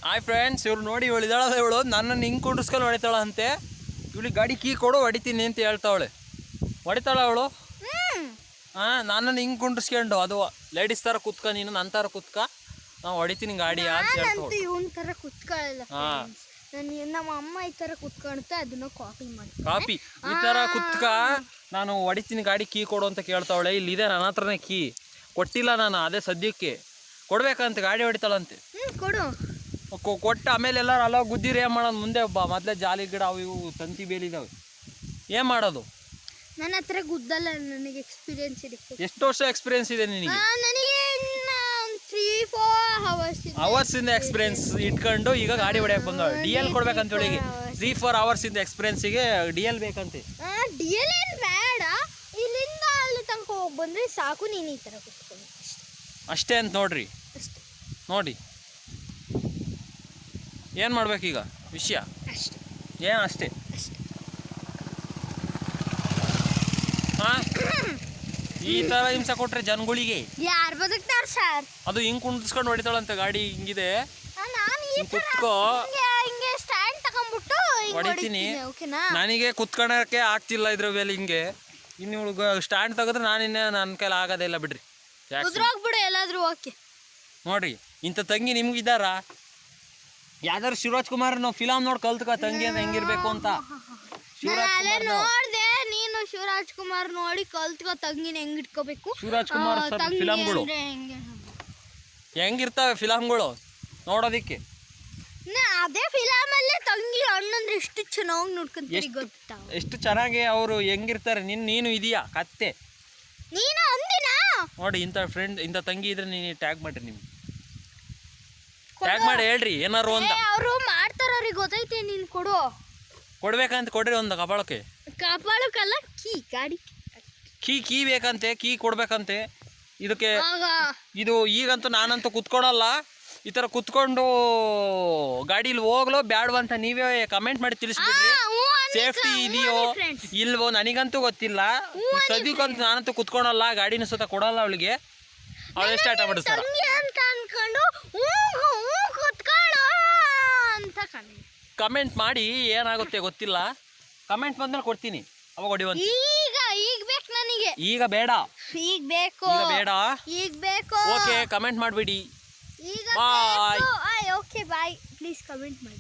Hi friends, ಇವ್ರು ನೋಡಿ ಇವಳು ಇದ್ದಾಳ. ಇವಳು ನನ್ನನ್ನು ಹಿಂಗೆ ಕುಂಡ್ರಿಸ್ಕೊಂಡು ಹೊಡಿತಾಳ ಅಂತೆ. ಇವಳಿಗೆ ಗಾಡಿ ಕೀ ಕೊಡು, ಹೊಡಿತೀನಿ ಅಂತ ಹೇಳ್ತಾವಳೆ. ಹೊಡಿತಾಳ ಅವಳು. ನನ್ನನ್ನು ಹಿಂಗೆ ಕುಂಡ್ರಿಸ್ಕೊಂಡು, ಅದು ಲೇಡೀಸ್ ಥರ ಕುತ್ಕ, ನೀನು ನನ್ನ ಥರ ಕುತ್ಕ, ನಾವು ಹೊಡಿತೀನಿ ಗಾಡಿ ಅಂತ ಹೇಳ್ತಾವಳು. ಇವನ್ ಥರ ಕುತ್ಕೊಳ್ಳಲ್ಲ. ನಮ್ಮ ಅಮ್ಮ ಈ ಥರ ಕುತ್ಕೊಳುತ್ತೆ, ಅದನ್ನ ಕಾಪಿ ಈ ಥರ ಕುತ್ಕ, ನಾನು ಹೊಡಿತೀನಿ ಗಾಡಿ ಕೀ ಕೊಡು ಅಂತ ಕೇಳ್ತಾವಳೆ. ಇಲ್ಲಿದೆ ನನ್ನ ಹತ್ರನೇ ಕೀ, ಕೊಟ್ಟಿಲ್ಲ ನಾನು. ಅದೇ ಸದ್ಯಕ್ಕೆ ಕೊಡ್ಬೇಕಂತ, ಗಾಡಿ ಹೊಡಿತಾಳಂತೆ. ಕೊಡು. ಕೊಟ್ಟು ಆಮೇಲೆ ಎಲ್ಲರೂ ಅಲ್ಲ ಗುದ್ದಿರಿ ಏನು ಮಾಡೋದು? ಮುಂದೆ ಮೊದಲೇ ಜಾಲಿ ಗಿಡ ಅವು ಇವು ತಂತಿ ಬೇಲಿದಾವೆ, ಏನು ಮಾಡೋದು? ನನ್ನ ಹತ್ರ ಗುದ್ದಲ್ಲ, ನನಗೆ ಎಕ್ಸ್ಪೀರಿಯನ್ಸ್ ಇದೆ. ಎಷ್ಟು ವರ್ಷ ಎಕ್ಸ್ಪೀರಿಯನ್ಸ್ ಇದೆ ನಿನಗೆ? ನನಗೆ 3-4 ಅವರ್ಸ್ ಇಂದ ಎಕ್ಸ್ಪೀರಿಯನ್ಸ್ ಇಟ್ಕೊಂಡು ಈಗ ಗಾಡಿ ಹೊಡೆಯಕ್ಕೆ ಬಂದವಳು. ಡಿ ಎಲ್ ಕೊಡ್ಬೇಕಂತ ಹೇಳಿಗೆ 3-4 ಅವರ್ಸ್ ಇಂದ ಎಕ್ಸ್ಪೀರಿಯನ್ಸಿಗೆ ಡಿ ಎಲ್ ಬೇಕಂತೆ. ಡಿ ಎಲ್ ಏನು ಬೇಡ, ಇಲ್ಲಿಂದ ಅಲ್ಲಿ ತನಕ ಹೋಗಿ ಬಂದರೆ ಸಾಕು. ನೀನು ಈ ಥರ ಕುತ್ಕೊಂಡು ಅಷ್ಟೇ ಅಂತ ನೋಡ್ರಿ. ನೋಡಿ ಏನು ಮಾಡ್ಬೇಕೀಗ ವಿಷಯ? ಅಷ್ಟೇ. ಏನು ಅಷ್ಟೇ? ಹಾಂ, ಈ ಥರ ಹಿಂಸೆ ಕೊಟ್ರೆ ಜನಗಳಿಗೆ ಯಾರು ಬದುಕ್ತಾರೆ ಸರ್? ಅದು ಹಿಂಗೆ ಕುಂಡಿಸ್ಕೊಂಡು ಹೊಡಿತಾಳಂತೆ ಗಾಡಿ. ಹಿಂಗಿದೆ, ಕುತ್ಕೋ, ಹಿಂಗೆ ಸ್ಟ್ಯಾಂಡ್ ತಗೊಂಡ್ಬಿಟ್ಟು ಹೊಡಿತೀನಿ. ನನಗೆ ಕುತ್ಕೊಳಕ್ಕೆ ಆಗ್ತಿಲ್ಲ ಇದ್ರ ಮೇಲೆ. ಹಿಂಗೆ ಇನ್ನು ಇವಳು ಸ್ಟ್ಯಾಂಡ್ ತೆಗೆದ್ರೆ ನಾನಿನ್ನೇ ನನ್ನ ಕೈಲಿ ಆಗೋದೇ ಇಲ್ಲ ಬಿಡ್ರಿ. ಉದ್ರೋಗ್ಬಿಡು ಎಲ್ಲಾದ್ರೂ. ಓಕೆ ನೋಡ್ರಿ, ಇಂಥ ತಂಗಿ ನಿಮ್ಗಿದ್ದಾರ? ಯಾವ್ದಾರು ಶಿವರಾಜ್ ಕುಮಾರ್ ನಾವು ಫಿಲಮ್ ನೋಡಿ ಕಲ್ತ್ಕ ತಂಗಿ ಅಂತ ಹೆಂಗಿರ್ಬೇಕು ಅಂತ. ನೋಡ್ದೆ, ನೀನು ಶಿವರಾಜ್ ಕುಮಾರ್ ನೋಡಿ ಕಲ್ತ್ಕೋ ತಂಗಿನ ಹೆಂಗ್ ಇಟ್ಕೋಬೇಕು. ಶಿವರಾಜ್ ಕುಮಾರ್ ಫಿಲಮ್ಗಳು ಹೆಂಗಿರ್ತಾವೆ ಫಿಲಮ್ಗಳು ನೋಡೋದಿಕ್ಕೆ. ಅದೇ ಫಿಲಮ್ ಅಲ್ಲೇ ತಂಗಿ ಅಣ್ಣಂದ್ರೆ ಎಷ್ಟು ಚೆನ್ನಾಗಿ ನೋಡ್ಕೊಂತೀರಿ ಗೊತ್ತಾ? ಎಷ್ಟು ಚೆನ್ನಾಗಿ ಅವರು ಹೆಂಗಿರ್ತಾರೆ. ನೀನು ಇದೀಯಾ ಕತ್ತೆ? ನೀನು ಅಂದಿನಾ? ನೋಡಿ, ಇಂಥ ಫ್ರೆಂಡ್, ಇಂಥ ತಂಗಿ ಇದ್ರೆ ನೀನು ಟ್ಯಾಗ್ ಮಾಡ್ರಿ. ನೀವು ಟ್ಯಾಗ್ ಮಾಡಿ ಹೇಳ್ರಿ ಏನಾರು ಅಂತ. ಅವರು ಮಾಡ್ತಾರ, ಅವ್ರಿಗೆ ಗೊತ್ತೈತೆ. ನೀನು ಕೊಡು, ಕೊಡ್ಬೇಕಂತ ಕೊಡ್ರಿ. ಒಂದು ಕಪಾಳಕ್ಕಲ್ಲ, ಕೀ ಗಾಡಿ ಕೀ ಬೇಕಂತೆ, ಕೀ ಕೊಡ್ಬೇಕಂತೆ ಇದಕ್ಕೆ. ಇದು ಈಗಂತೂ ನಾನಂತೂ ಕುತ್ಕೊಳಲ್ಲ. ಈ ಥರ ಕುತ್ಕೊಂಡು ಗಾಡೀಲಿ ಹೋಗ್ಲೋ ಬ್ಯಾಡ್ವಂತ ನೀವೇ ಕಮೆಂಟ್ ಮಾಡಿ ತಿಳಿಸ್ಬಿಡ್ರಿ. ಸೇಫ್ಟಿ ಇದೆಯೋ ಇಲ್ವೋ ನನಗಂತೂ ಗೊತ್ತಿಲ್ಲ. ಸದ್ಯಕ್ಕಂತೂ ನಾನಂತೂ ಕುತ್ಕೊಳಲ್ಲ, ಗಾಡಿನ ಸುತ್ತ ಕೊಡಲ್ಲ ಅವಳಿಗೆ. ಅವಳು ಎಷ್ಟು ಆಟ ಮಾಡಿಸ್ತಾರ ಅಂತ ಅನ್ಕೊಂಡು ಕಮೆಂಟ್ ಮಾಡಿ. ಏನಾಗುತ್ತೆ ಗೊತ್ತಿಲ್ಲ, ಕಮೆಂಟ್ ಬಂದ್ಮೇಲೆ ಕೊಡ್ತೀನಿ, ಅವಾಗ ಹೊಡಿವಂತ. ಈಗ ಬೇಕು ನನಗೆ. ಈಗ ಬೇಡ, ಈಗ ಬೇಕು. ಈಗ ಬೇಡ, ಈಗ ಬೇಕು. ಓಕೆ, ಕಮೆಂಟ್ ಮಾಡಿಬಿಡಿ. ಈಗ bye. Okay bye. Please comment ಮಾಡಿ.